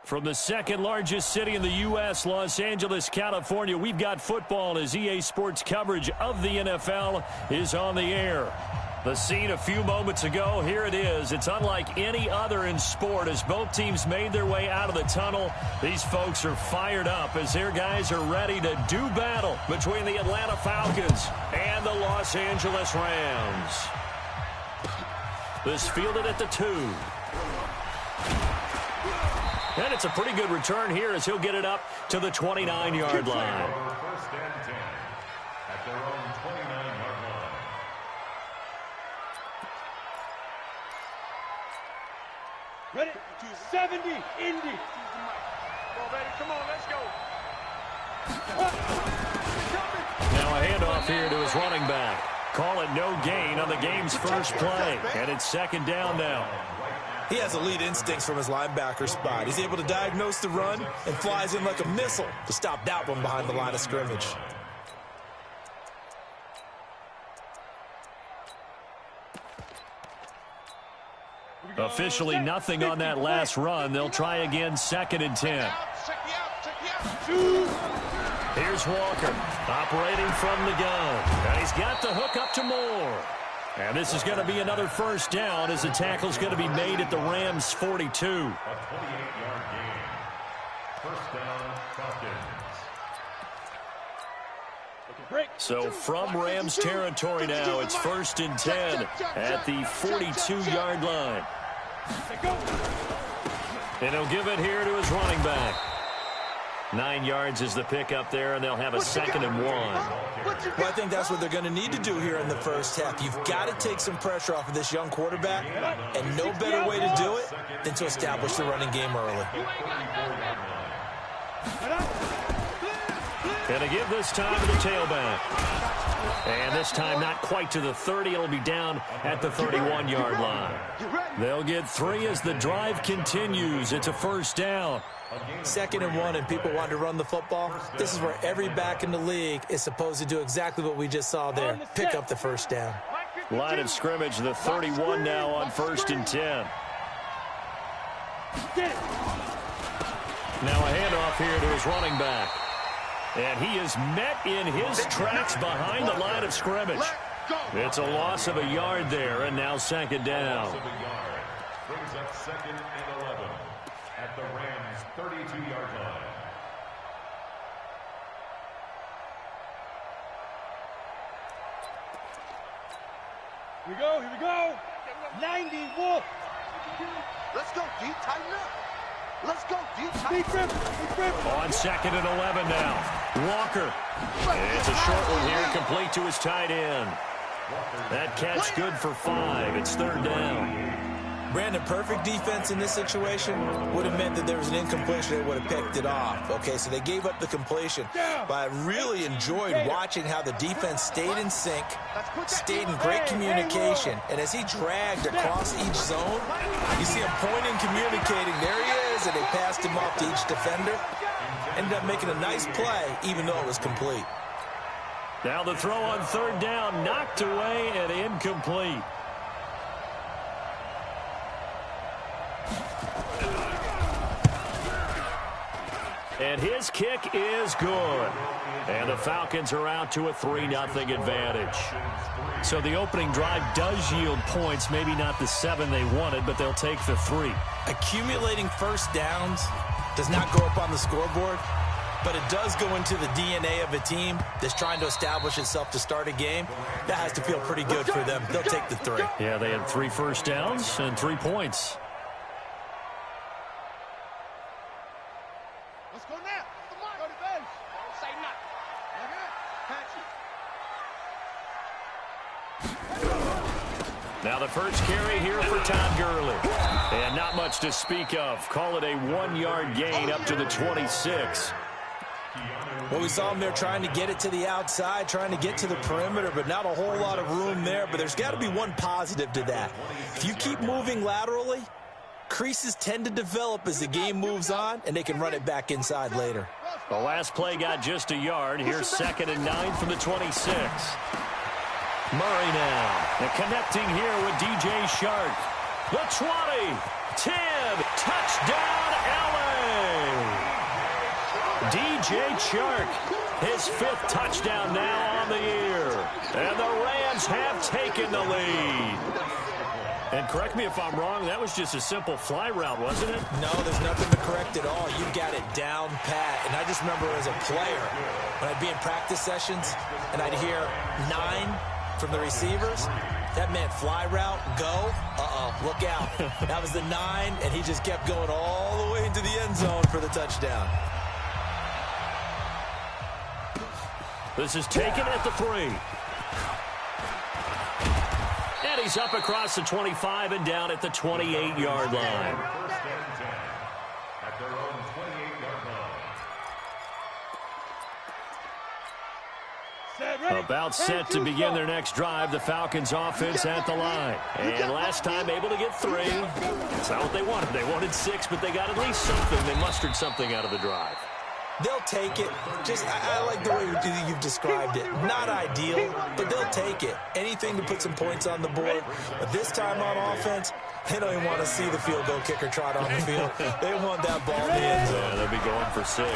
From the second largest city in the U.S., Los Angeles, California, we've got football as EA Sports coverage of the NFL is on the air. The scene a few moments ago, here it is. It's unlike any other in sport as both teams made their way out of the tunnel. These folks are fired up as their guys are ready to do battle between the Atlanta Falcons and the Los Angeles Rams. This fielded at the 2. And it's a pretty good return here as he'll get it up to the 29-yard line. First and 10 at their own 29-yard line. Ready? 70, Indy. Come on, baby. Come on, let's go. Now a handoff here to his running back. Call it no gain on the game's first play. And it's second down now. He has elite instincts from his linebacker spot. He's able to diagnose the run and flies in like a missile to stop that one behind the line of scrimmage. Officially nothing on that last run. They'll try again, second and 10. Here's Walker operating from the gun. And he's got the hook up to Moore. And this is going to be another first down as the tackle's going to be made at the Rams' 42. A 28-yard gain. First down, Falcons. So from Rams territory now, it's first and 10 at the 42-yard line. And he'll give it here to his running back. 9 yards is the pickup there, and they'll have a second and 1. Well, I think that's what they're going to need to do here in the first half. You've got to take some pressure off of this young quarterback, and no better way to do it than to establish the running game early. And to give this time to the tailback. And this time not quite to the 30. It'll be down at the 31-yard line. They'll get 3 as the drive continues. It's a first down. Second and 1, and people want to run the football. This is where every back in the league is supposed to do exactly what we just saw there. Pick up the first down. Line of scrimmage, the 31 now on first and 10. Now a handoff here to his running back. And he is met in his tracks behind the line of scrimmage. It's a loss of a yard there, and now second down. Brings up second and 11 at the Rams' 32-yard line. Here we go. 91. Let's go, D. Tighten up. Let's go, D. Tighten up. On second and 11 now. Walker. It's a short one here, complete to his tight end. That catch good for 5. It's third down. Brandon, perfect defense in this situation would have meant that there was an incompletion. They would have picked it off. Okay, so they gave up the completion. But I really enjoyed watching how the defense stayed in sync, stayed in great communication. And as he dragged across each zone, you see him pointing, communicating. There he is, and they passed him off to each defender. Ended up making a nice play, even though it was complete. Now the throw on third down, knocked away and incomplete. And his kick is good. And the Falcons are out to a 3-0 advantage. So the opening drive does yield points, maybe not the 7 they wanted, but they'll take the 3. Accumulating first downs does not go up on the scoreboard, but it does go into the DNA of a team that's trying to establish itself to start a game. That has to feel pretty good for them. They'll take the 3. Yeah, they had 3 first downs and 3 points. Let's go now. Come on. Go to base. Don't say nothing. Now the first carry here for Todd Gurley. And not much to speak of. Call it a 1-yard gain up to the 26. Well, we saw him there trying to get it to the outside, trying to get to the perimeter, but not a whole lot of room there. But there's got to be one positive to that. If you keep moving laterally, creases tend to develop as the game moves on, and they can run it back inside later. The last play got just a yard. Here's second and 9 from the 26. Murray now. And connecting here with DJ Shark. The 20, 10, touchdown LA. DJ Chark, his 5th touchdown now on the year. And the Rams have taken the lead. And correct me if I'm wrong, that was just a simple fly route, wasn't it? No, there's nothing to correct at all. You got it down pat. And I just remember as a player, when I'd be in practice sessions and I'd hear 9 from the receivers, that meant fly route, go, look out. That was the 9, and he just kept going all the way into the end zone for the touchdown. This is taken at the 3. And he's up across the 25 and down at the 28-yard line. First and 10 at their own 28-yard line. About set to begin their next drive, the Falcons offense at the line. And last time able to get 3. That's not what they wanted. They wanted 6, but they got at least something. They mustered something out of the drive. They'll take it. I like the way you've described it. Not ideal, but they'll take it. Anything to put some points on the board. But this time on offense, they don't even want to see the field goal kicker trot on the field. They want that ball in the end zone. Yeah, they'll be going for 6.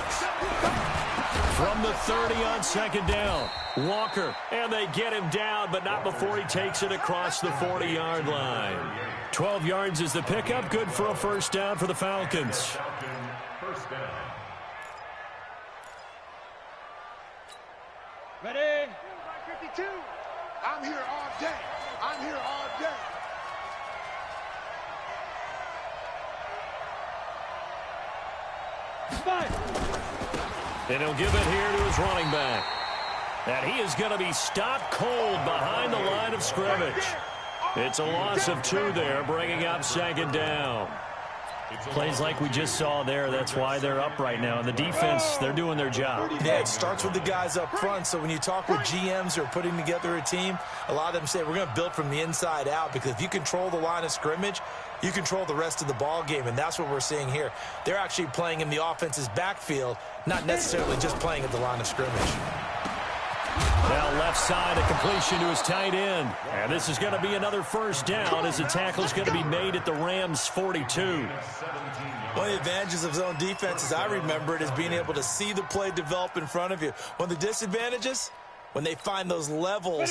From the 30 on 2nd down, Walker, and they get him down, but not before he takes it across the 40-yard line. 12 yards is the pickup, good for a first down for the Falcons. First down. Ready? 52. I'm here all day. I'm here all day. And he'll give it here to his running back. And he is going to be stopped cold behind the line of scrimmage. It's a loss of 2 there, bringing up 2nd down. Plays like we just saw there, that's why they're up right now. And the defense, they're doing their job. Yeah, it starts with the guys up front. So when you talk with GMs who are putting together a team, a lot of them say we're going to build from the inside out, because if you control the line of scrimmage, you control the rest of the ball game, and that's what we're seeing here. They're actually playing in the offense's backfield, not necessarily just playing at the line of scrimmage. Now left side, a completion to his tight end. And this is going to be another first down as the tackle is going to be made at the Rams' 42. One of the advantages of zone defense, as I remember it, is being able to see the play develop in front of you. One of the disadvantages, when they find those levels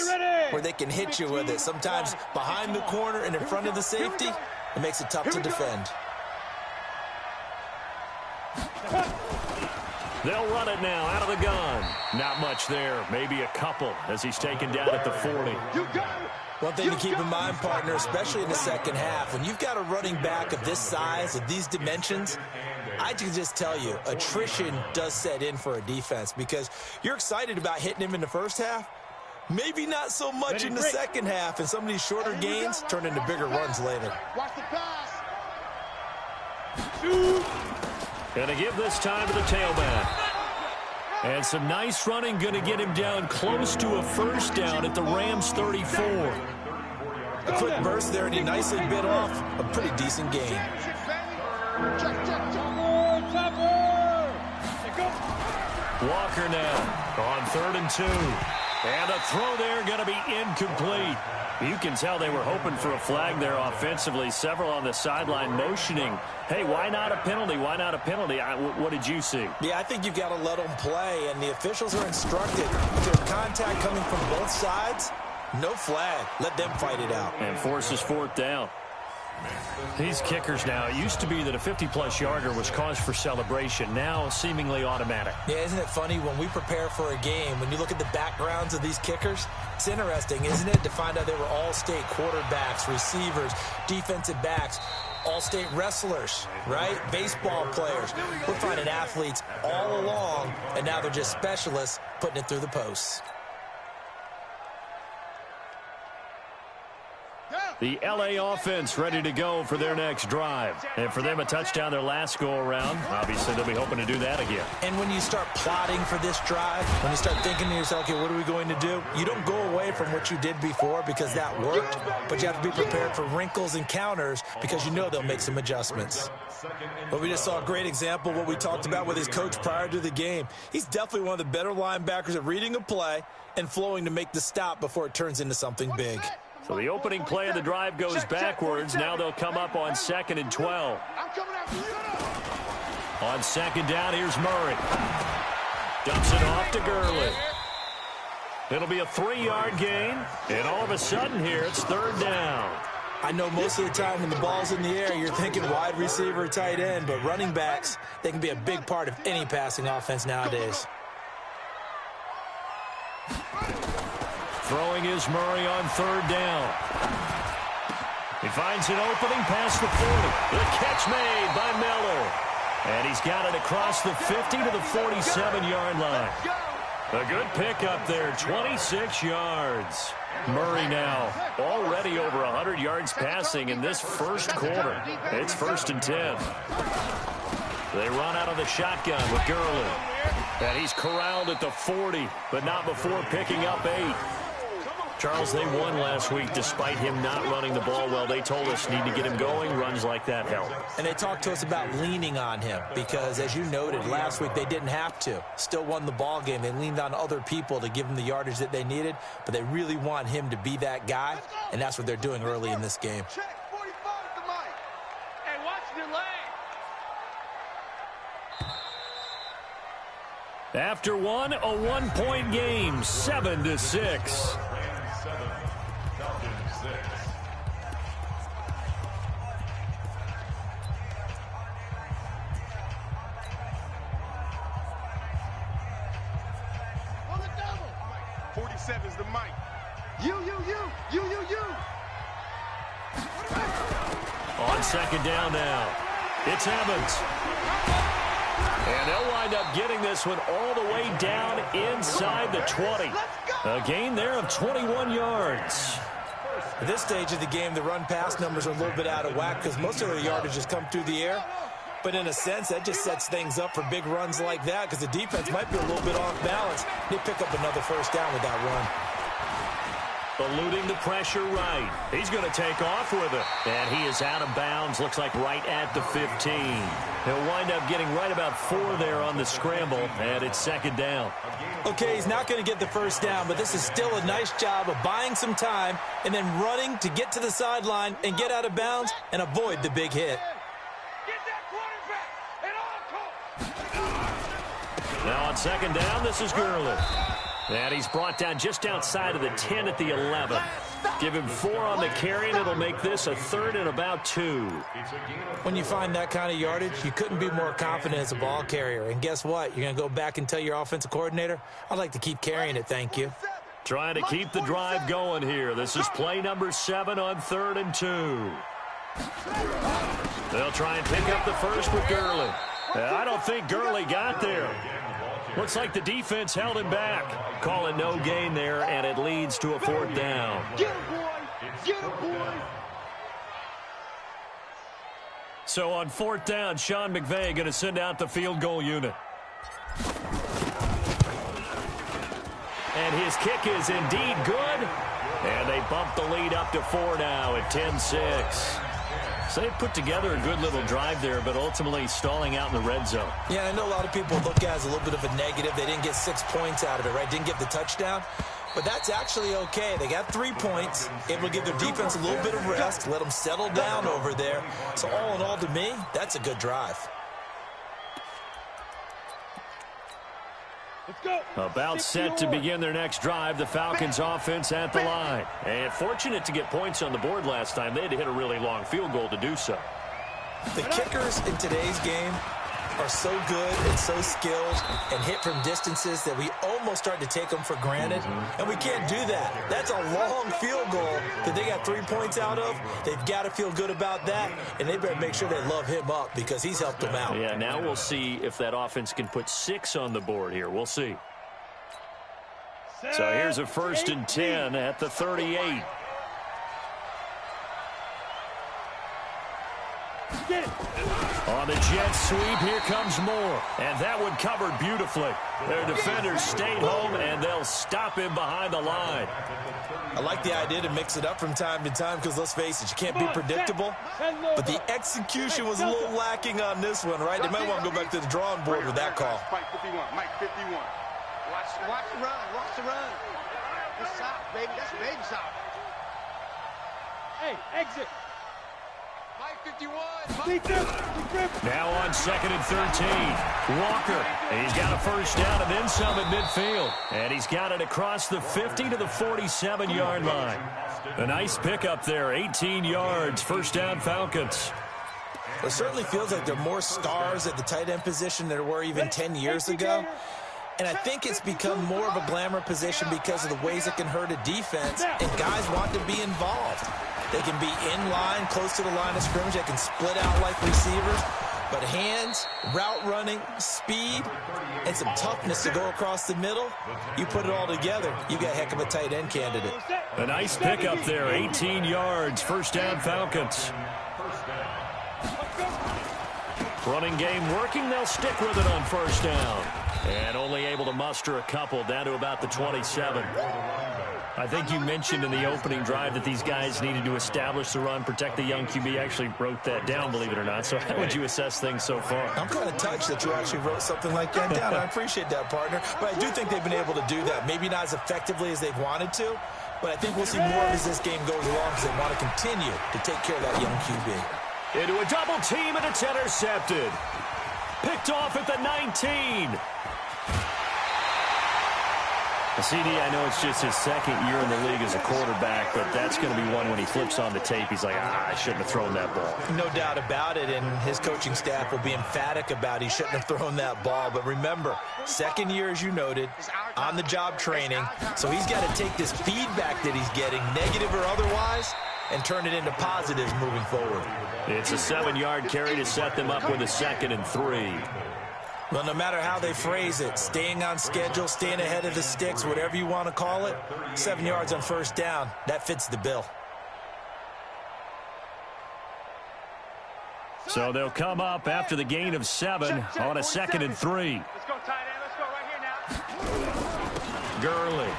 where they can hit you with it. Sometimes behind the corner and in front of the safety, it makes it tough to defend. They'll run it now out of the gun. Not much there, maybe a couple as he's taken down at the 40. One thing to keep in mind, partner, especially in the second half, when you've got a running back of this size, of these dimensions, I can just tell you, attrition does set in for a defense, because you're excited about hitting him in the first half, maybe not so much in the second half, and some of these shorter gains turn into bigger runs later. Watch the pass. Going to give this time to the tailback. And some nice running, going to get him down close to a first down at the Rams' 34. A quick burst there, and he nicely bit off a pretty decent gain. Walker now on 3rd and 2. And the throw there going to be incomplete. You can tell they were hoping for a flag there offensively. Several on the sideline motioning, hey, why not a penalty? Why not a penalty? What did you see? Yeah, I think you've got to let them play, and the officials are instructed. If there's contact coming from both sides, no flag. Let them fight it out. And forces 4th down. These kickers now, it used to be that a 50-plus yarder was cause for celebration. Now seemingly automatic. Yeah, isn't it funny when we prepare for a game, when you look at the backgrounds of these kickers, it's interesting, isn't it, to find out they were all-state quarterbacks, receivers, defensive backs, all-state wrestlers, right? Baseball players. We're finding athletes all along, and now they're just specialists putting it through the posts. The L.A. offense ready to go for their next drive. And for them, a touchdown their last go-around. Obviously, they'll be hoping to do that again. And when you start plotting for this drive, when you start thinking to yourself, okay, what are we going to do? You don't go away from what you did before because that worked, but you have to be prepared for wrinkles and counters because you know they'll make some adjustments. But we just saw a great example of what we talked about with his coach prior to the game. He's definitely one of the better linebackers at reading a play and flowing to make the stop before it turns into something big. So the opening play of the drive goes backwards. Now they'll come up on 2nd and 12. On 2nd down, here's Murray. Dumps it off to Gurley. It'll be a 3-yard gain. And all of a sudden here, it's 3rd down. I know most of the time when the ball's in the air, you're thinking wide receiver, tight end, but running backs, they can be a big part of any passing offense nowadays. Throwing is Murray on 3rd down. He finds an opening past the 40. The catch made by Miller. And he's got it across the 50 to the 47-yard line. A good pickup there, 26 yards. Murray now already over 100 yards passing in this first quarter. It's 1st and 10. They run out of the shotgun with Gurley. And he's corralled at the 40, but not before picking up 8. Charles, they won last week despite him not running the ball well. They told us need to get him going. Runs like that help. And they talked to us about leaning on him because, as you noted, last week they didn't have to. Still won the ball game. They leaned on other people to give them the yardage that they needed, but they really want him to be that guy, and that's what they're doing early in this game. Hey, watch your leg. After one, a 1-point game, 7-6. Seven's the mic. You. On 2nd down now, it's Evans. And they'll wind up getting this one all the way down inside the 20. A gain there of 21 yards. At this stage of the game, the run-pass numbers are a little bit out of whack because most of their yardage has come through the air. But in a sense, that just sets things up for big runs like that because the defense might be a little bit off balance. They pick up another 1st down with that run. Eluding the pressure right. He's going to take off with it. And he is out of bounds, looks like right at the 15. He'll wind up getting right about 4 there on the scramble, and it's 2nd down. Okay, he's not going to get the 1st down, but this is still a nice job of buying some time and then running to get to the sideline and get out of bounds and avoid the big hit. Now on 2nd down, this is Gurley. And he's brought down just outside of the 10 at the 11. Give him 4 on the carry, and it'll make this a 3rd and about 2. When you find that kind of yardage, you couldn't be more confident as a ball carrier. And guess what? You're going to go back and tell your offensive coordinator, I'd like to keep carrying it, thank you. Trying to keep the drive going here. This is play number 7 on 3rd and 2. They'll try and pick up the first with Gurley. I don't think Gurley got there. Looks like the defense held him back. Call it no gain there, and it leads to a 4th down. Get him, boy. Get him, boy. So on 4th down, Sean McVay going to send out the field goal unit. And his kick is indeed good. And they bump the lead up to 4 now at 10-6. So they put together a good little drive there, but ultimately stalling out in the red zone. Yeah, I know a lot of people look at it as a little bit of a negative. They didn't get 6 points out of it, right? Didn't get the touchdown. But that's actually okay. They got 3 points. It will give their defense a little bit of rest, let them settle down over there. So all in all, to me, that's a good drive. About set to begin their next drive, the Falcons offense at the line. And fortunate to get points on the board last time. They had to hit a really long field goal to do so. The kickers in today's game are so good and so skilled and hit from distances that we almost start to take them for granted. And we can't do that. That's a long field goal that they got 3 points out of. They've got to feel good about that, and they better make sure they love him up because he's helped them out. Yeah, now we'll see if that offense can put 6 on the board here. We'll see. So here's a 1st and 10 at the 38. On the jet sweep, here comes Moore. And that one covered beautifully. Their defenders stayed home, and they'll stop him behind the line. I like the idea to mix it up from time to time because, let's face it, you can't be predictable. But the execution was a little lacking on this one, right? They might want to go back to the drawing board with that call. Mike 51, Mike 51. Watch the run, watch the run. Good stop, baby. That's a baby stop. Hey, exit. Mike 51. Now on 2nd and 13. Walker, he's got a first down and then some at midfield. And he's got it across the 50 to the 47-yard line. A nice pickup there, 18 yards, first down Falcons. Well, it certainly feels like there are more stars at the tight end position than there were even 10 years ago. And I think it's become more of a glamour position because of the ways it can hurt a defense, and guys want to be involved. They can be in line, close to the line of scrimmage. They can split out like receivers. But hands, route running, speed, and some toughness to go across the middle, you put it all together, you got a heck of a tight end candidate. A nice pickup there, 18 yards, first down Falcons. Running game working, they'll stick with it on first down. And only able to muster a couple down to about the 27. I think you mentioned in the opening drive that these guys needed to establish the run, protect the young QB. I actually wrote that down, believe it or not. So how would you assess things so far? I'm kind of touched that you actually wrote something like that down. I appreciate that, partner. But I do think they've been able to do that. Maybe not as effectively as they've wanted to, but I think we'll see more as this game goes along because they want to continue to take care of that young QB. Into a double team, and it's intercepted. Picked off at the 19. CD, I know it's just his second year in the league as a quarterback, but that's going to be one when he flips on the tape. He's like, I shouldn't have thrown that ball. No doubt about it, and his coaching staff will be emphatic about he shouldn't have thrown that ball. But remember, second year, as you noted, on-the-job training, so he's got to take this feedback that he's getting, negative or otherwise, and turn it into positives moving forward. It's a 7-yard carry to set them up with a 2nd and 3. Well, no matter how they phrase it, staying on schedule, staying ahead of the sticks, whatever you want to call it, 7 yards on first down, that fits the bill. So they'll come up after the gain of 7 on a 2nd and 3. Let's go, tight end. Let's go right here now. Gurley.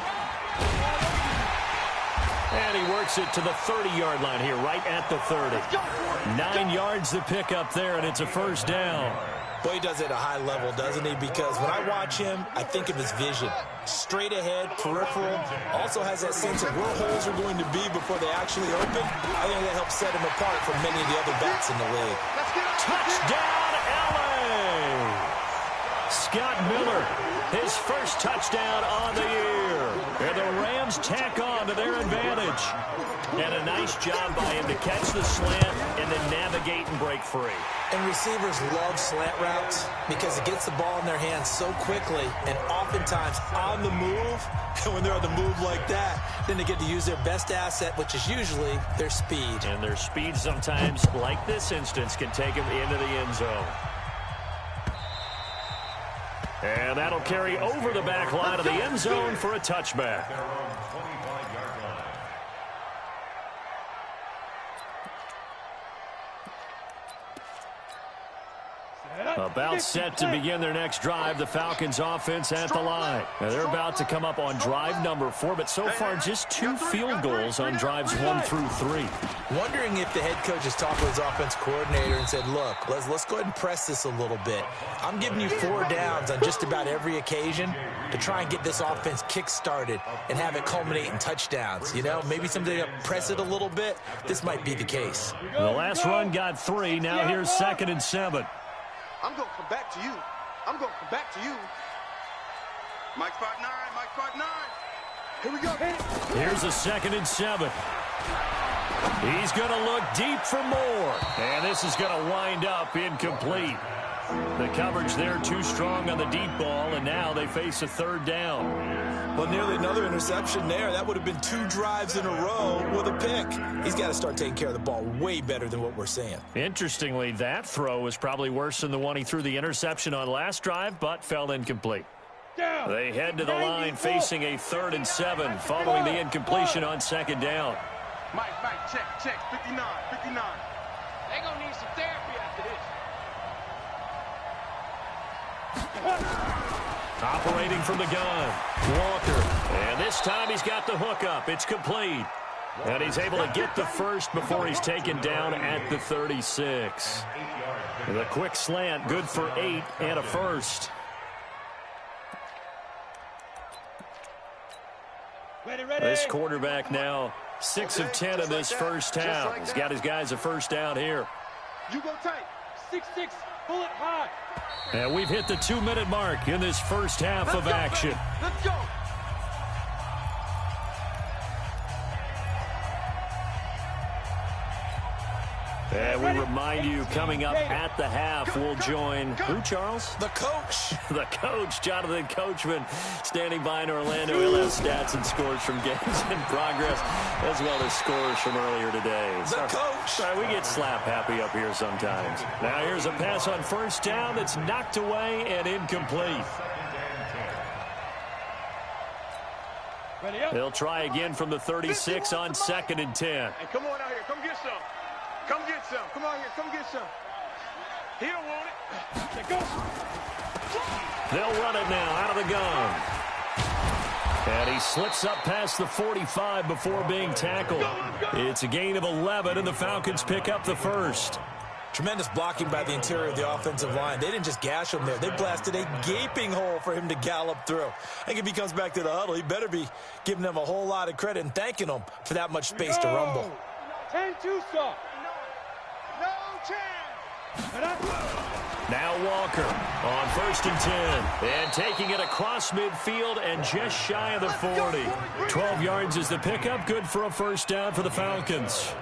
And he works it to the 30-yard line here, right at the 30. 9 yards to pick up there, and it's a first down. Boy, he does it at a high level, doesn't he? Because when I watch him, I think of his vision. Straight ahead, peripheral. Also has that sense of where holes are going to be before they actually open. I think that helps set him apart from many of the other backs in the league. Touchdown, LA! Scott Miller, his first touchdown on the year. And the Rams tack on to their advantage. And a nice job by him to catch the slant and then navigate and break free. And receivers love slant routes because it gets the ball in their hands so quickly and oftentimes on the move. And when they're on the move like that, then they get to use their best asset, which is usually their speed. And their speed sometimes, like this instance, can take them into the end zone. And that'll carry over the back line of the end zone for a touchback. About set to begin their next drive, the Falcons offense at the line. Now they're about to come up on drive number 4, but so far just 2 field goals on drives 1 through 3. Wondering if the head coach has talked with his offense coordinator and said, look, let's go ahead and press this a little bit. I'm giving you 4 downs on just about every occasion to try and get this offense kick-started and have it culminate in touchdowns. You know, maybe something to press it a little bit. This might be the case. The last run got 3. Now here's 2nd and 7. I'm going to come back to you. I'm going to come back to you. Mike 5'9", Mike 5'9". Here we go. Here's a 2nd and 7. He's going to look deep for more. And this is going to wind up incomplete. The coverage there too strong on the deep ball, and now they face a 3rd down. Well, nearly another interception there. That would have been 2 drives in a row with a pick. He's got to start taking care of the ball way better than what we're seeing. Interestingly, that throw was probably worse than the one he threw the interception on last drive, but fell incomplete. They head to the line facing a 3rd and 7 following the incompletion on 2nd down. Mike, check, 59. They gonna need some therapy after this. Operating from the gun, Walker. And this time he's got the hook up. It's complete. And he's able to get the first before he's taken down at the 36. The quick slant, good for 8 and a first. Ready. This quarterback now 6 of 10 in this first half. He's got his guys a first down here. You go tight. 6-6, pull it high. And we've hit the 2-minute mark in this first half of action. Let's go. And we remind you, coming up at the half, we'll join who, Charles? The coach. The coach, Jonathan Coachman, standing by in Orlando. He'll have stats and scores from games in progress, as well as scores from earlier today. The coach. Sorry, we get slap happy up here sometimes. Now here's a pass on first down that's knocked away and incomplete. They'll try again from the 36 on 2nd and 10. Hey, come on out here. Come get some. Come get some. Come out here. Come get some. He don't want it. There goes. They'll run it now out of the gun. And he slips up past the 45 before being tackled. It's a gain of 11, and the Falcons pick up the first. Tremendous blocking by the interior of the offensive line. They didn't just gash him there. They blasted a gaping hole for him to gallop through. I think if he comes back to the huddle, he better be giving them a whole lot of credit and thanking them for that much space to rumble. 10-2 stop. No chance. Now Walker on 1st and 10. And taking it across midfield and just shy of the 40. 12 yards is the pickup. Good for a first down for the Falcons.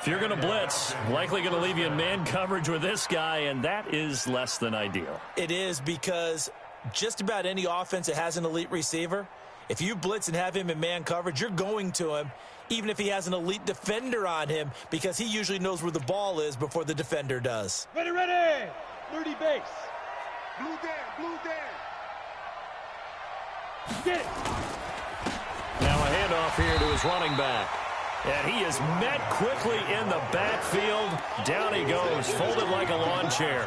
If you're going to blitz, likely going to leave you in man coverage with this guy, and that is less than ideal. It is, because just about any offense that has an elite receiver, if you blitz and have him in man coverage, you're going to him, even if he has an elite defender on him, because he usually knows where the ball is before the defender does. Ready, ready. 30 base. Blue down, blue down. Get it. Now a handoff here to his running back. And he is met quickly in the backfield. Down he goes, folded like a lawn chair.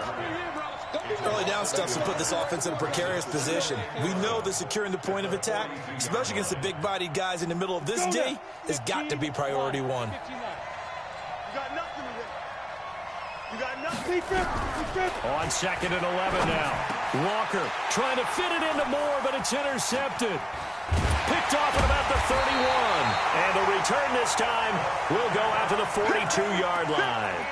Early down stuffs will put this offense in a precarious position. We know that securing the point of attack, especially against the big-bodied guys in the middle of this D, has got to be priority one. You got nothing to You got nothing. On 2nd and 11 now. Walker trying to fit it into Moore, but it's intercepted. Picked off at about the 31. And the return this time will go out to the 42-yard line.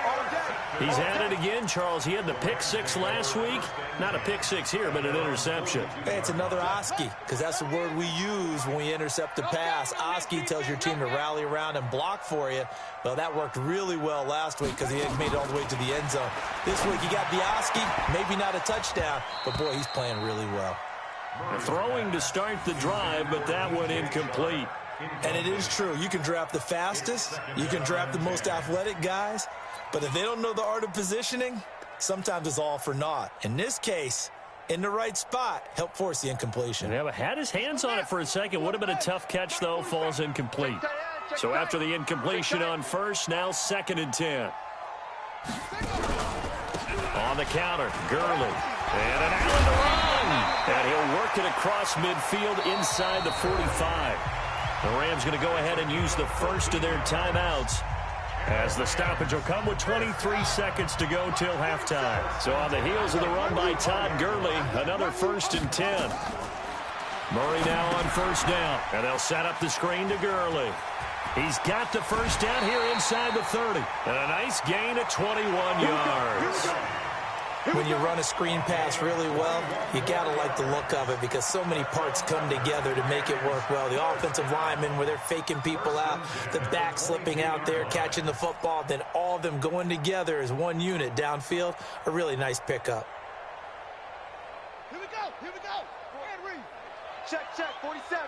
He's at it again, Charles. He had the pick 6 last week. Not a pick 6 here, but an interception. Hey, it's another Oski, because that's the word we use when we intercept a pass. Oski tells your team to rally around and block for you. Well, that worked really well last week because he had made it all the way to the end zone. This week, he got the Oski, maybe not a touchdown, but, boy, he's playing really well. Throwing to start the drive, but that one incomplete. And it is true. You can draft the fastest. You can draft the most athletic guys. But if they don't know the art of positioning, sometimes it's all for naught. In this case, in the right spot, help force the incompletion. Yeah, but had his hands on it for a second. Would have been a tough catch, though. Falls incomplete. So after the incompletion on first, now 2nd and 10. On the counter, Gurley. And an Allen to run. And he'll work it across midfield inside the 45. The Rams going to go ahead and use the first of their timeouts, as the stoppage will come with 23 seconds to go till halftime. So on the heels of the run by Todd Gurley, another 1st and 10. Murray now on first down, and they'll set up the screen to Gurley. He's got the first down here inside the 30. And a nice gain of 21 yards. When you run a screen pass really well, you got to like the look of it because so many parts come together to make it work well. The offensive linemen, where they're faking people out, the back slipping out there, catching the football, then all of them going together as one unit downfield, a really nice pickup. Here we go. Here we go. Ed Reed. Check, 47.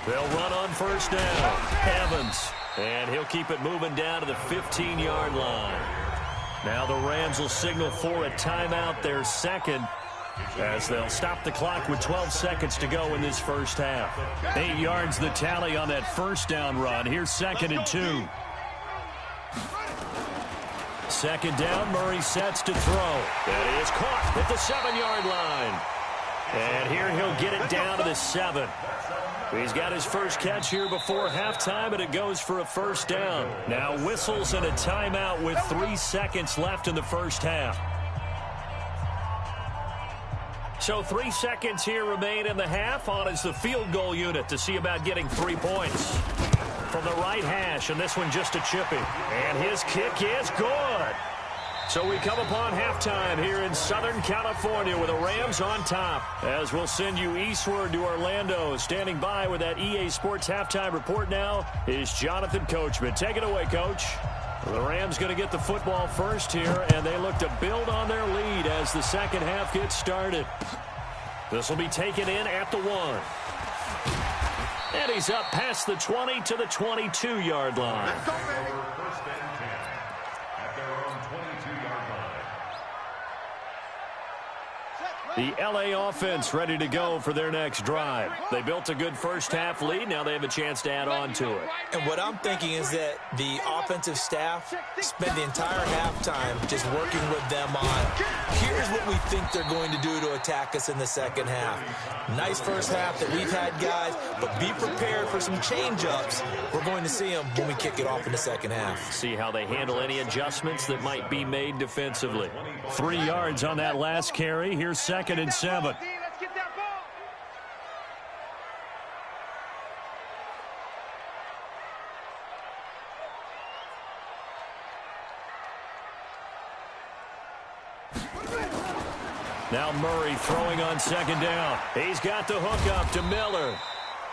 They'll run on first down. Evans. And he'll keep it moving down to the 15-yard line. Now the Rams will signal for a timeout, their second, as they'll stop the clock with 12 seconds to go in this first half. 8 yards the tally on that first down run. Here's 2nd and 2. 2nd down, Murray sets to throw. That is caught at the 7-yard line. And here he'll get it down to the 7. He's got his first catch here before halftime, and it goes for a first down. Now whistles and a timeout with 3 seconds left in the first half. So 3 seconds here remain in the half. On is the field goal unit to see about getting 3 points. From the right hash, and this one just a chippy. And his kick is good. So we come upon halftime here in Southern California with the Rams on top. As we'll send you eastward to Orlando. Standing by with that EA Sports halftime report now is Jonathan Coachman. Take it away, Coach. The Rams going to get the football first here, and they look to build on their lead as the second half gets started. This will be taken in at the 1. And he's up past the 20 to the 22-yard line. Let's go, baby. First and 10 at their own 22-yard line. The LA offense ready to go for their next drive. They built a good first-half lead. Now they have a chance to add on to it. And what I'm thinking is that the offensive staff spend the entire halftime just working with them on, here's what we think they're going to do to attack us in the second half. Nice first half that we've had, guys, but be prepared for some change-ups. We're going to see them when we kick it off in the second half. See how they handle any adjustments that might be made defensively. 3 yards on that last carry. Here's 2nd and 7. Let's get that ball. Now Murray throwing on 2nd down. He's got the hook up to Miller.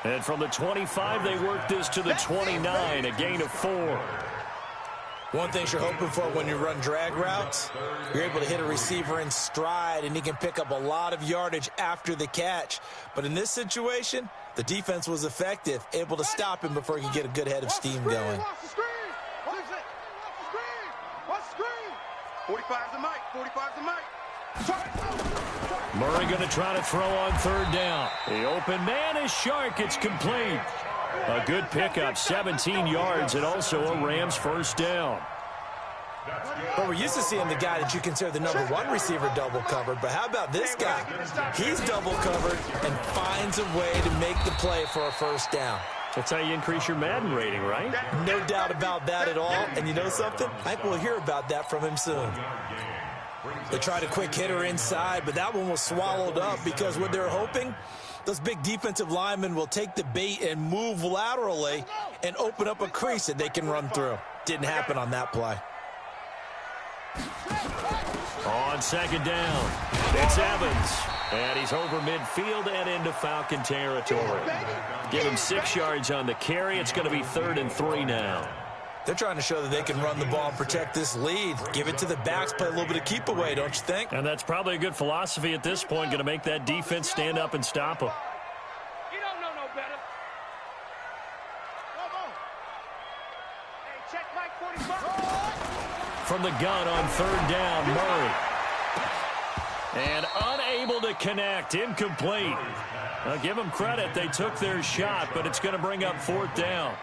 And from the 25, they work this to the 29, a gain of 4. One thing you're hoping for when you run drag routes, you're able to hit a receiver in stride, and he can pick up a lot of yardage after the catch. But in this situation, the defense was effective, able to stop him before he could get a good head of steam going. Watch the screen. Watch the screen. Watch the screen. 45's the mic. 45's the mic. Murray going to try to throw on 3rd down. The open man is Shark. It's complete. A good pickup, 17 yards, and also a Rams first down. But we're used to seeing the guy that you consider the number 1 receiver double covered. But how about this guy? He's double covered and finds a way to make the play for a first down. That's how you increase your Madden rating, right? No doubt about that at all. And you know something? I think we'll hear about that from him soon. They tried a quick hitter inside, but that one was swallowed up because what they're hoping, those big defensive linemen will take the bait and move laterally and open up a crease that they can run through. Didn't happen on that play. On 2nd down, it's Evans. And he's over midfield and into Falcon territory. Give him 6 yards on the carry. It's going to be 3rd and 3 now. They're trying to show that they can run the ball and protect this lead. Give it to the backs, play a little bit of keep away, don't you think? And that's probably a good philosophy at this point, going to make that defense stand up and stop them. You don't know no better. Come on. Hey, check Mike 45. From the gun on 3rd down, Murray. And unable to connect, incomplete. I'll give them credit, they took their shot, but it's going to bring up 4th down.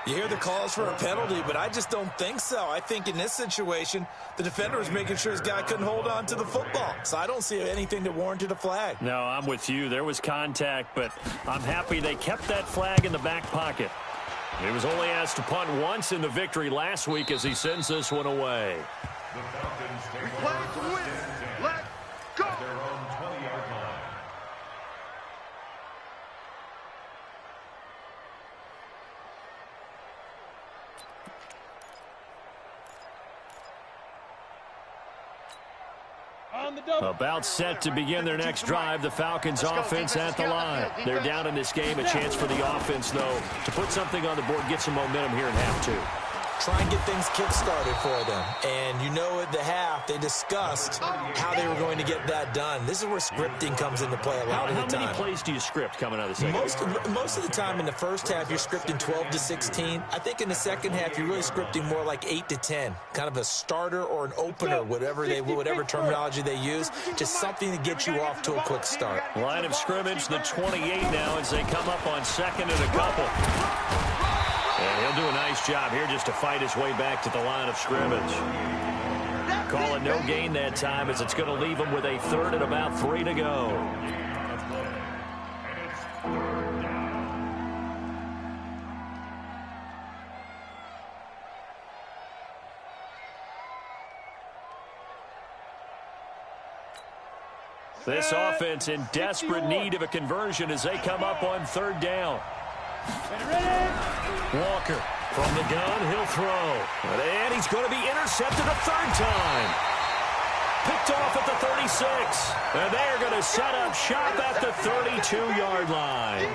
You hear the calls for a penalty, but I just don't think so. I think in this situation, the defender was making sure his guy couldn't hold on to the football. So I don't see anything that warranted a flag. No, I'm with you. There was contact, but I'm happy they kept that flag in the back pocket. He was only asked to punt once in the victory last week as he sends this one away. The Falcons take We play to win. Let's go. at their own 20-yard line. About set to begin their next drive, the Falcons offense at the line. They're down in this game. A chance for the offense, though, to put something on the board, get some momentum here in half 2. Try and get things kick-started for them. And you know at the half, they discussed how they were going to get that done. This is where scripting comes into play a lot of the time. How many plays do you script coming out of the second? Most of the time in the first half, you're scripting 12 to 16. I think in the second half, you're really scripting more like 8 to 10. Kind of a starter or an opener, whatever terminology they use. Just something to get you off to a quick start. Line of scrimmage, the 28 now as they come up on 2nd and a couple. And he'll do a nice job here just to fight his way back to the line of scrimmage. Call it no gain that time as it's going to leave him with a 3rd and about 3 to go. This offense in desperate need of a conversion as they come up on third down. Walker from the gun, he'll throw. And he's going to be intercepted a third time. Picked off at the 36. And they're going to set up shop at the 32-yard line.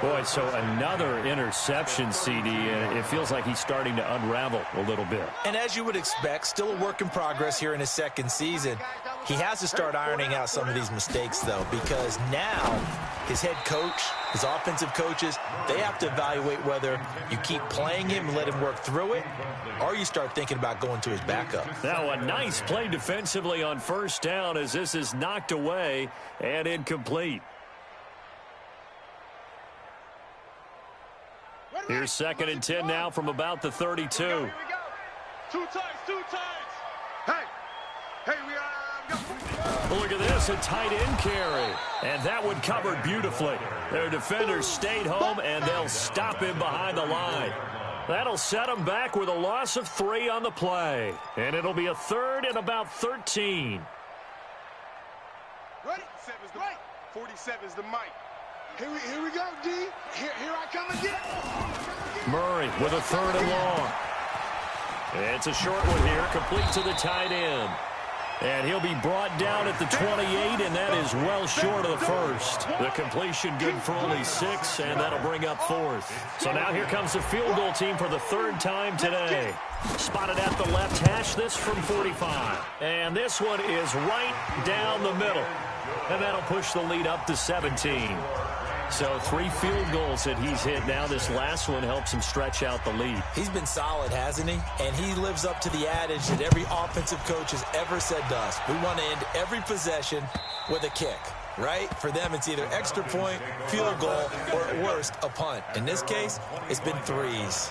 Boy, so another interception, CD, and it feels like he's starting to unravel a little bit. And as you would expect, still a work in progress here in his second season. He has to start ironing out some of these mistakes, though, because now his head coach, his offensive coaches, they have to evaluate whether you keep playing him and let him work through it, or you start thinking about going to his backup. Now a nice play defensively on first down as this is knocked away and incomplete. Here's 2nd and 10 now from about the 32. Here we go. Two times. Hey, we go. Look at this, a tight end carry. And that one covered beautifully. Their defenders stayed home, and they'll stop him behind the line. That'll set them back with a loss of 3 on the play. And it'll be a 3rd and about 13. Ready? 47's the mic. Here we go, D. Here I come again. Murray with a 3rd and long. It's a short one here, complete to the tight end. And he'll be brought down at the 28, and that is well short of the first. The completion good for only 6, and that'll bring up 4th. So now here comes the field goal team for the 3rd time today. Spotted at the left hash, this from 45. And this one is right down the middle. And that'll push the lead up to 17. So 3 field goals that he's hit now. This last one helps him stretch out the lead. He's been solid, hasn't he? And he lives up to the adage that every offensive coach has ever said to us. We want to end every possession with a kick, right? For them, it's either extra point, field goal, or at worst, a punt. In this case, it's been 3s.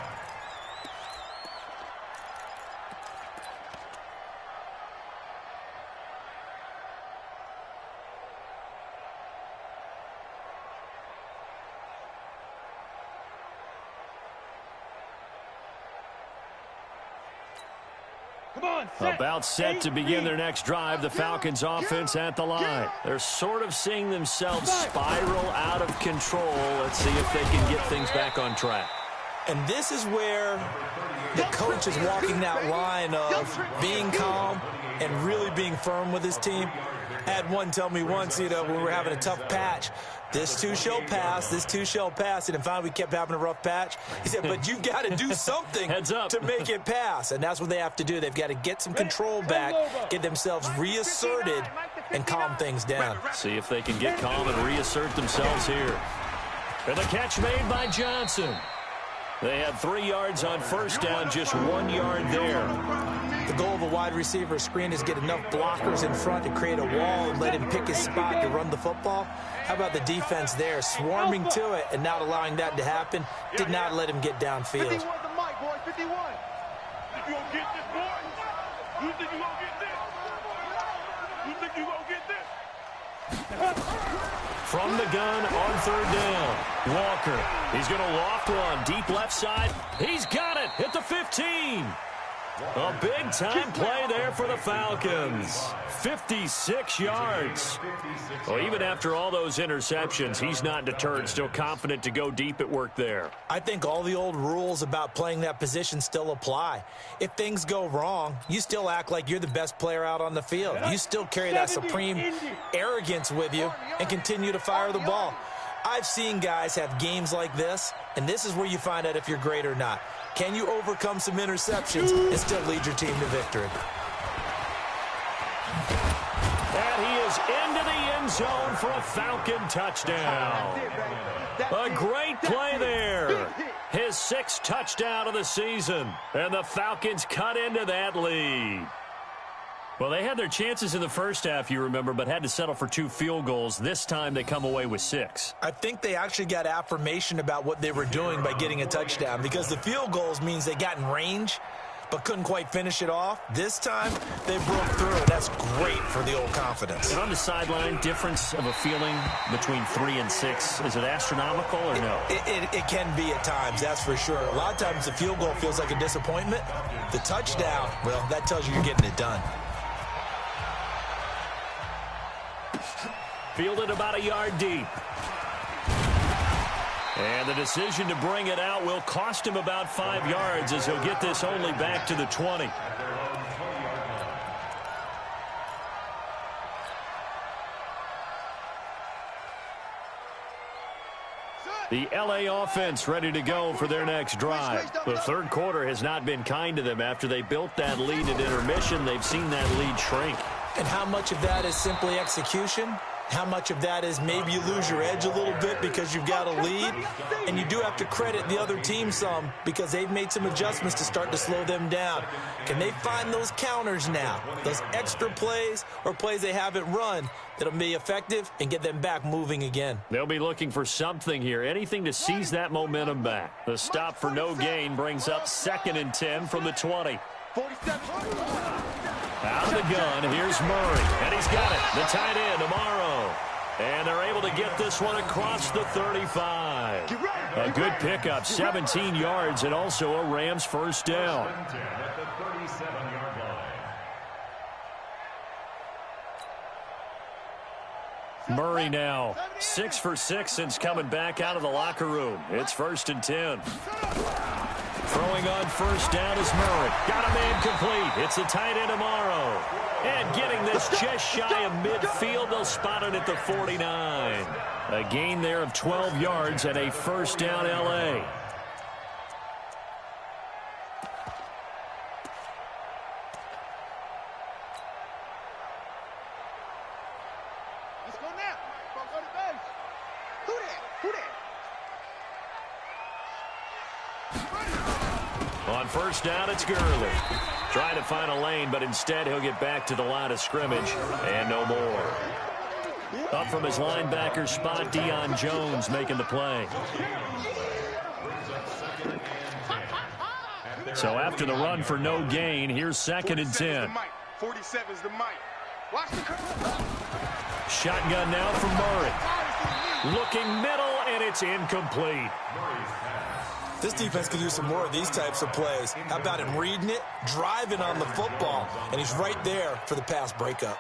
About set to begin their next drive, the Falcons offense at the line. They're sort of seeing themselves spiral out of control. Let's see if they can get things back on track. And this is where the coach is walking that line of being calm and really being firm with his team. I had one tell me once, when we were having a tough patch, this too shall pass, this too shall pass. And finally we kept having a rough patch. He said, but you've got to do something to make it pass. And that's what they have to do. They've got to get some control back, get themselves reasserted, and calm things down. See if they can get calm and reassert themselves here. And the catch made by Johnson. They had 3 yards on first down, just 1 yard there. The goal of a wide receiver screen is get enough blockers in front to create a wall and let him pick his spot to run the football. How about the defense there, swarming to it and not allowing that to happen? Did not let him get downfield. 51 the mic, boy, 51. You gonna get this, boy? You think you gonna get this? You think you gonna get this? From the gun on third down, Walker. He's going to loft one, deep left side. He's got it at the 15. A big-time play there for the Falcons. 56 yards. Well, even after all those interceptions, he's not deterred, still confident to go deep at work there. I think all the old rules about playing that position still apply. If things go wrong, you still act like you're the best player out on the field. You still carry that supreme arrogance with you and continue to fire the ball. I've seen guys have games like this, and this is where you find out if you're great or not. Can you overcome some interceptions and still lead your team to victory? And he is into the end zone for a Falcon touchdown. A great play there. His 6th touchdown of the season. And the Falcons cut into that lead. Well, they had their chances in the first half, you remember, but had to settle for 2 field goals. This time they come away with 6. I think they actually got affirmation about what they were doing by getting a touchdown, because the field goals means they got in range but couldn't quite finish it off. This time they broke through, and that's great for the old confidence. And on the sideline, difference of a feeling between 3 and 6, is it astronomical or no? It can be at times, that's for sure. A lot of times the field goal feels like a disappointment. The touchdown, well, that tells you you're getting it done. Fielded about a yard deep. And the decision to bring it out will cost him about 5 yards as he'll get this only back to the 20. The L.A. offense ready to go for their next drive. The third quarter has not been kind to them. After they built that lead at intermission, they've seen that lead shrink. And how much of that is simply execution? How much of that is maybe you lose your edge a little bit because you've got a lead? And you do have to credit the other team some because they've made some adjustments to start to slow them down. Can they find those counters now, those extra plays or plays they haven't run that'll be effective and get them back moving again? They'll be looking for something here, anything to seize that momentum back. The stop for no gain brings up 2nd and 10 from the 20. 47. Out of the gun, here's Murray, and he's got it. The tight end, Amaro. And they're able to get this one across the 35. A good pickup, 17 yards, and also a Rams first down. Murray now 6 for 6 since coming back out of the locker room. It's 1st and 10. Throwing on first down is Murray. Got a man complete. It's the tight end Amaro. And getting this just shy of midfield. They'll spot it at the 49. A gain there of 12 yards and a first down L.A. Let's go now. Go to base. Who that? Who that? On first down, it's Gurley. Trying to find a lane, but instead he'll get back to the line of scrimmage and no more. Up from his linebacker spot, Deion Jones making the play. So after the run for no gain, here's 2nd and 10. 47's the mic. Watch the curve. Shotgun now from Murray. Looking middle, and it's incomplete. This defense could use some more of these types of plays. How about him reading it, driving on the football, and he's right there for the pass breakup.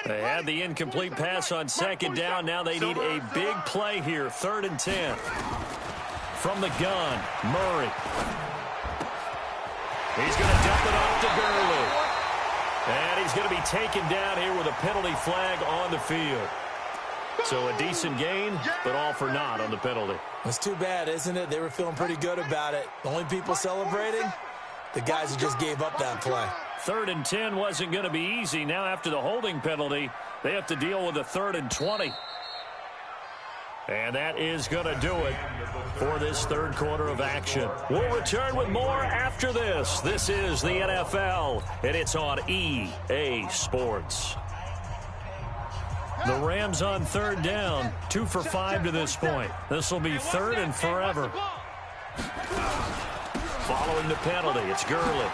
They had the incomplete pass on 2nd down. Now they need a big play here. 3rd and 10. From the gun, Murray. He's going to dump it off to Gurley. And he's going to be taken down here with a penalty flag on the field. So a decent gain, but all for naught on the penalty. It's too bad, isn't it? They were feeling pretty good about it. The only people celebrating, the guys who just gave up that play. 3rd and 10 wasn't going to be easy. Now after the holding penalty, they have to deal with a 3rd and 20. And that is going to do it for this third quarter of action. We'll return with more after this. This is the NFL, and it's on EA Sports. The Rams on 3rd down, 2 for 5 to this point. This will be 3rd and forever. Following the penalty, it's Gurley.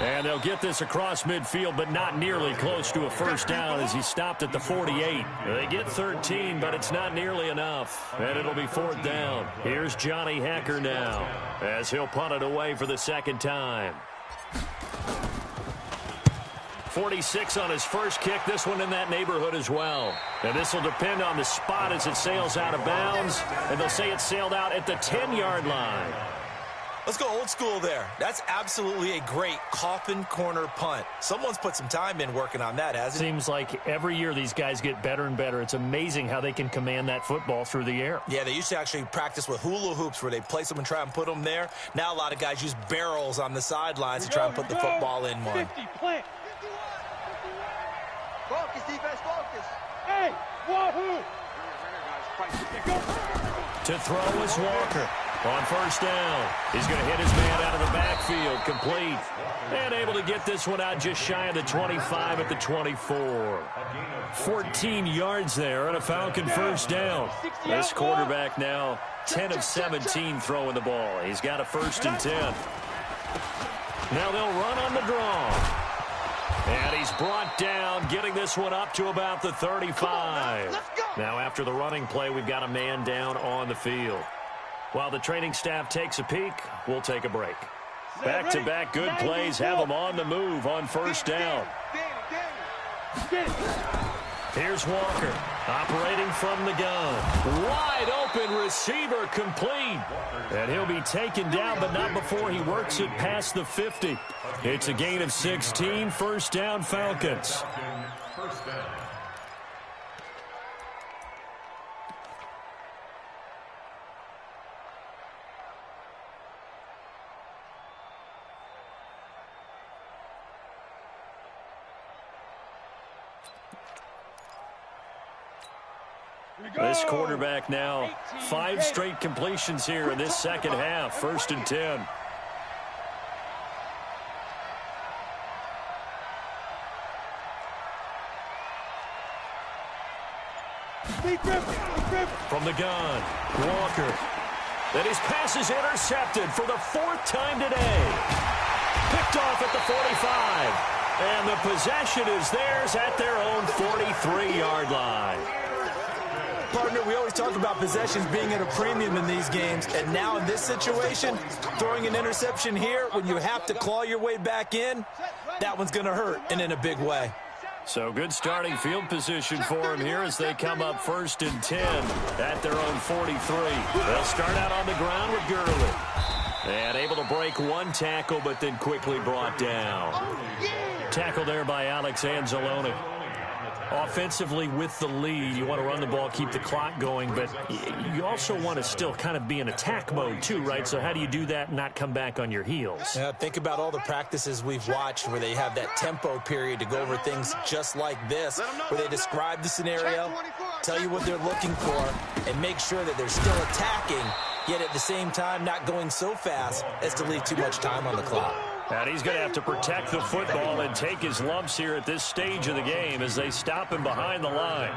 And they'll get this across midfield, but not nearly close to a first down as he stopped at the 48. They get 13, but it's not nearly enough. And it'll be 4th down. Here's Johnny Hacker now as he'll punt it away for the 2nd time. 46 on his first kick. This one in that neighborhood as well. And this will depend on the spot as it sails out of bounds. And they'll say it sailed out at the 10-yard line. Let's go old school there. That's absolutely a great coffin corner punt. Someone's put some time in working on that, hasn't it? Seems like every year these guys get better and better. It's amazing how they can command that football through the air. Yeah, they used to actually practice with hula hoops where they place them and try and put them there. Now a lot of guys use barrels on the sidelines to try and put the football in one. 50, plant. Focus, defense, focus. Hey, wahoo! To throw is Walker. On first down, he's going to hit his man out of the backfield, complete. And able to get this one out just shy of the 25 at the 24. 14 yards there and a Falcon first down. This quarterback now 10 of 17 throwing the ball. He's got a 1st and 10. Now they'll run on the draw. And he's brought down, getting this one up to about the 35. Now after the running play, we've got a man down on the field. While the training staff takes a peek, we'll take a break. Back-to-back good plays have them on the move on first down. Here's Walker, operating from the gun. Wide open receiver, complete. And he'll be taken down, but not before he works it past the 50. It's a gain of 16, first down Falcons. First down. This quarterback now, 5 straight completions here in this second half, first and 10. From the gun, Walker. Then his pass is intercepted for the 4th time today. Picked off at the 45. And the possession is theirs at their own 43-yard line. Partner, we always talk about possessions being at a premium in these games, and now in this situation, throwing an interception here when you have to claw your way back in, that one's going to hurt, and in a big way. So good starting field position for him here as they come up first and 10 at their own 43. They'll start out on the ground with Gurley. And able to break one tackle, but then quickly brought down. Tackle there by Alex Anzalone. Offensively with the lead, you want to run the ball, keep the clock going, but you also want to still kind of be in attack mode too, right? So how do you do that and not come back on your heels? Yeah, think about all the practices we've watched where they have that tempo period to go over things just like this, where they describe the scenario, tell you what they're looking for, and make sure that they're still attacking, yet at the same time not going so fast as to leave too much time on the clock. And he's going to have to protect the football and take his lumps here at this stage of the game as they stop him behind the line.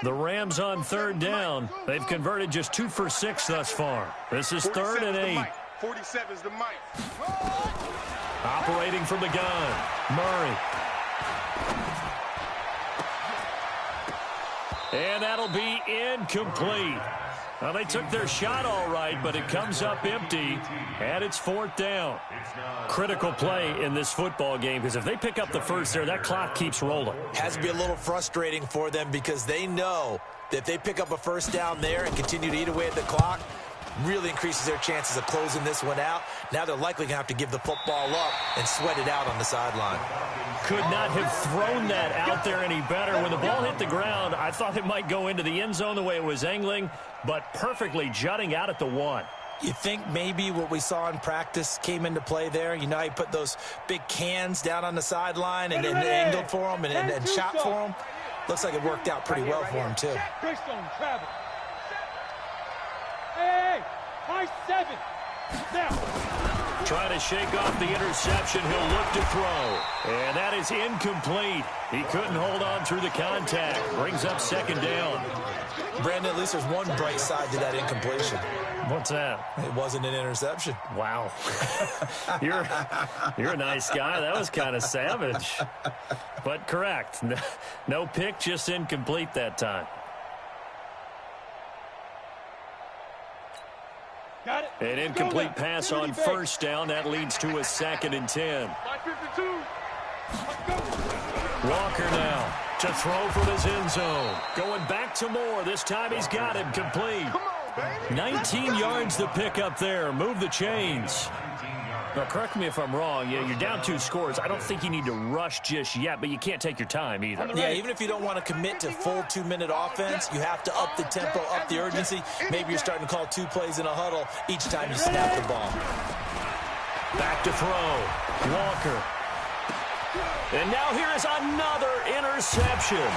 The Rams on third down. They've converted just 2 for 6 thus far. This is 3rd and 8. 47's the mic. Operating from the gun, Murray. And that'll be incomplete. Well, they took their shot all right, but it comes up empty, and it's 4th down. Critical play in this football game, because if they pick up the first there, that clock keeps rolling. Has to be a little frustrating for them because they know that if they pick up a first down there and continue to eat away at the clock, really increases their chances of closing this one out. Now they're likely going to have to give the football up and sweat it out on the sideline. Could not have thrown that out there any better. When the ball hit the ground, I thought it might go into the end zone the way it was angling, but perfectly jutting out at the 1. You think maybe what we saw in practice came into play there? You know how you put those big cans down on the sideline and then angled for them and shot for them? Looks like it worked out pretty well for him, too. Hey, high 7. Now. Trying to shake off the interception. He'll look to throw. And that is incomplete. He couldn't hold on through the contact. Brings up 2nd down. Brandon, at least there's one bright side to that incompletion. What's that? It wasn't an interception. Wow. You're a nice guy. That was kind of savage. But correct. No pick, just incomplete that time. Got it. An incomplete pass on first down. That leads to a 2nd and 10. Walker now to throw from his end zone. Going back to Moore. This time he's got him complete. 19 yards to pick up there. Move the chains. Now, correct me if I'm wrong. Yeah, you're down 2 scores. I don't think you need to rush just yet, but you can't take your time either. Yeah, even if you don't want to commit to full 2-minute offense, you have to up the tempo, up the urgency. Maybe you're starting to call 2 plays in a huddle each time you snap the ball. Back to throw. Walker. And now here is another interception.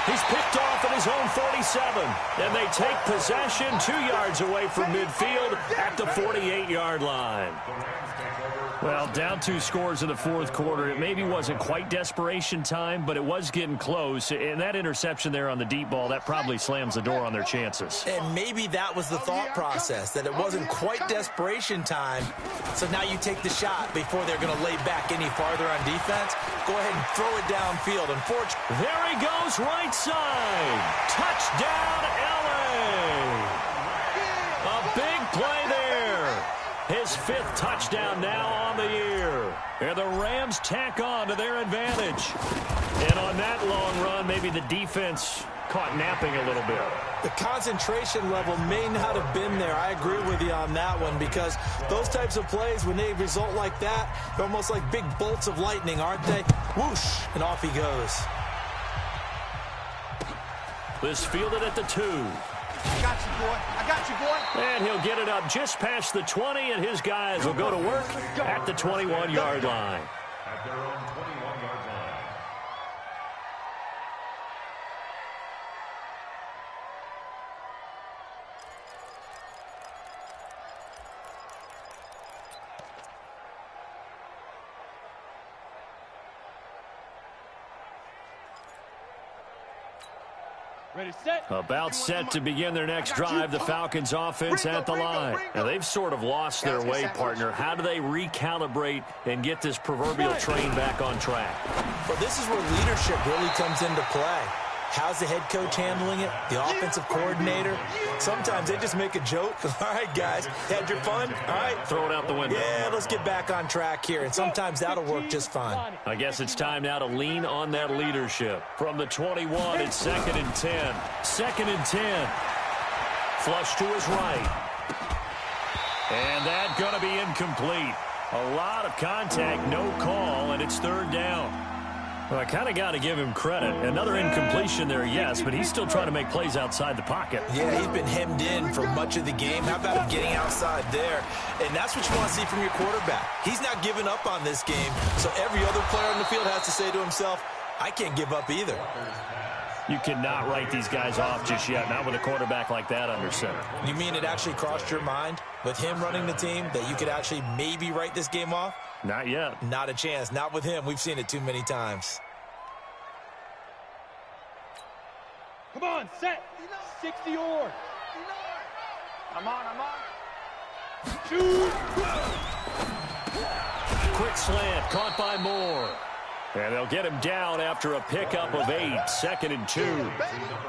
He's picked off at his own 47. And they take possession 2 yards away from midfield at the 48-yard line. Well, down 2 scores in the fourth quarter. It maybe wasn't quite desperation time, but it was getting close. And that interception there on the deep ball, that probably slams the door on their chances. And maybe that was the thought process, that it wasn't quite desperation time. So now you take the shot before they're going to lay back any farther on defense. Go ahead and throw it downfield. Unfortunately, there he goes, right side. Touchdown, L.A. A big play there. His 5th touchdown now on the year. And the Rams tack on to their advantage. And on that long run, maybe the defense caught napping a little bit. The concentration level may not have been there. I agree with you on that one, because those types of plays, when they result like that, they're almost like big bolts of lightning, aren't they? Whoosh, and off he goes. This fielded at the 2. I got you, boy. I got you, boy. And he'll get it up just past the 20, and his guys will go to work at the 21-yard line. At their own 21-yard line. Ready, set. About set to begin their next drive, the Falcons offense at the line. Now, they've sort of lost their way, partner. How do they recalibrate and get this proverbial train back on track? Well, this is where leadership really comes into play. How's the head coach handling it? The offensive coordinator? Sometimes they just make a joke. All right, guys, had your fun? All right. Throw it out the window. Yeah, let's get back on track here. And sometimes that'll work just fine. I guess it's time now to lean on that leadership. From the 21, it's 2nd and 10. 2nd and 10. Flush to his right. And that's going to be incomplete. A lot of contact, no call, and it's 3rd down. Well, I kind of got to give him credit. Another incompletion there, yes, but he's still trying to make plays outside the pocket. Yeah, he's been hemmed in for much of the game. How about him getting outside there? And that's what you want to see from your quarterback. He's not giving up on this game, so every other player on the field has to say to himself, I can't give up either. You cannot write these guys off just yet, not with a quarterback like that under center. You mean it actually crossed your mind with him running the team that you could actually maybe write this game off? Not yet. Not a chance. Not with him. We've seen it too many times. Come on, set. 60 or. I'm on. Shoot. Quick slant, caught by Moore. And they'll get him down after a pickup of 8, 2nd and 2.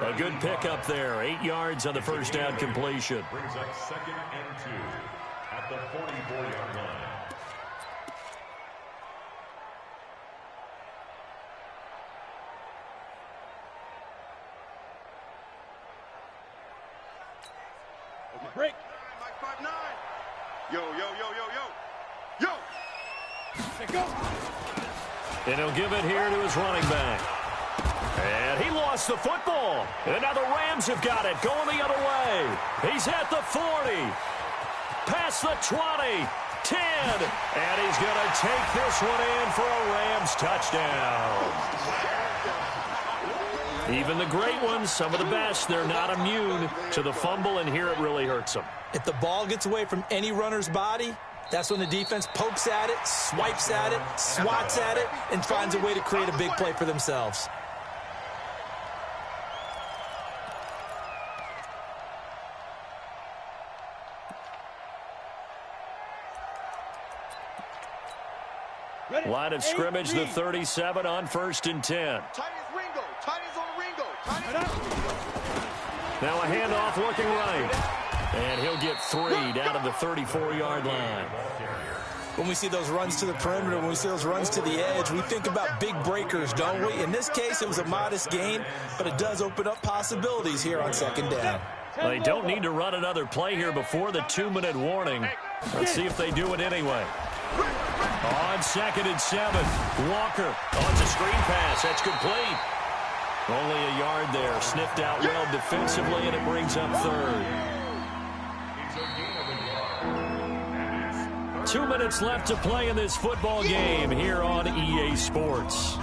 A good pickup there, 8 yards on the first down completion. Brings up 2nd and 2 at the 44-yard line. Break. Mike 5'9". Yo. Let go. And he'll give it here to his running back. And he lost the football. And now the Rams have got it, going the other way. He's at the 40. Past the 20. 10. And he's going to take this one in for a Rams touchdown. Even the great ones, some of the best, they're not immune to the fumble, and here it really hurts them. If the ball gets away from any runner's body, that's when the defense pokes at it, swipes at it, swats at it, and finds a way to create a big play for themselves. Line of scrimmage, the 37 on 1st and 10. Tight as Ringo. Tight as on Ringo. Tight as Now a handoff looking right. And he'll get 3 down to the 34-yard line. When we see those runs to the perimeter, when we see those runs to the edge, we think about big breakers, don't we? In this case, it was a modest gain, but it does open up possibilities here on 2nd down. Well, they don't need to run another play here before the 2-minute warning. Let's see if they do it anyway. On 2nd and 7, Walker. Oh, it's a screen pass. That's complete. Only a yard there. Sniffed out well defensively, and it brings up 3rd. 2 minutes left to play in this football game here on EA Sports.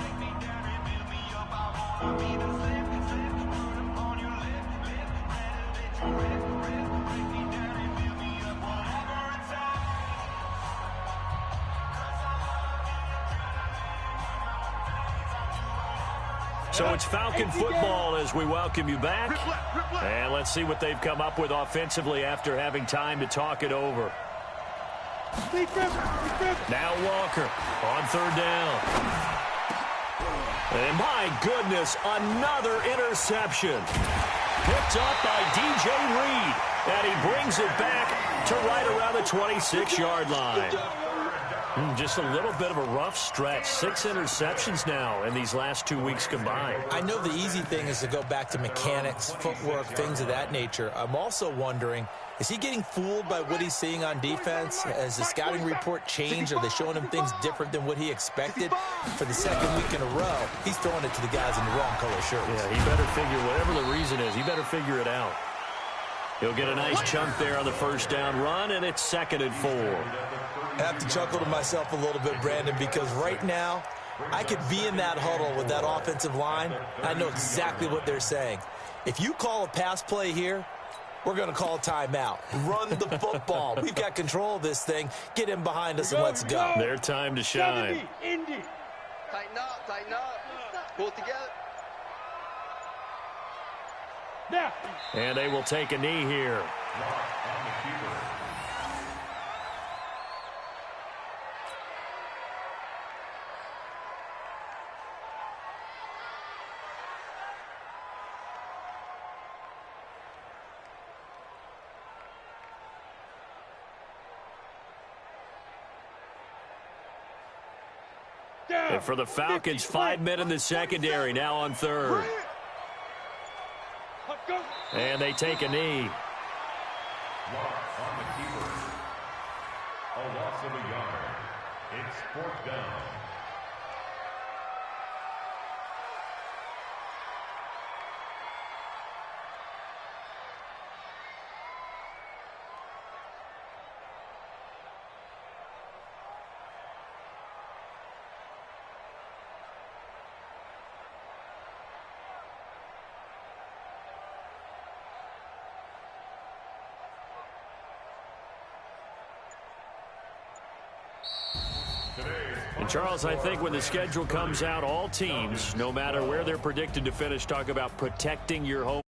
So it's Falcon football as we welcome you back. And let's see what they've come up with offensively after having time to talk it over. Now Walker on third down. And my goodness, another interception. Picked up by DJ Reed. And he brings it back to right around the 26-yard line. Just a little bit of a rough stretch. 6 interceptions now in these last 2 weeks combined. I know the easy thing is to go back to mechanics, footwork, things of that nature. I'm also wondering, is he getting fooled by what he's seeing on defense? Has the scouting report changed? Are they showing him things different than what he expected? For the second week in a row, he's throwing it to the guys in the wrong color shirts. Yeah, he better figure, whatever the reason is, he better figure it out. He'll get a nice chunk there on the first down run, and it's 2nd and 4. I have to chuckle to myself a little bit, Brandon, because right now, I could be in that huddle with that offensive line. I know exactly what they're saying. If you call a pass play here, we're going to call a timeout. Run the football. We've got control of this thing. Get him behind us and let's go. Their time to shine. Tighten up. Pull it together. Now. And they will take a knee here. And for the Falcons, 5 men in the secondary, now on third. And they take a knee. On the keeper. A loss of a yard. It's 4th down. And Charles, I think when the schedule comes out, all teams, no matter where they're predicted to finish, talk about protecting your home.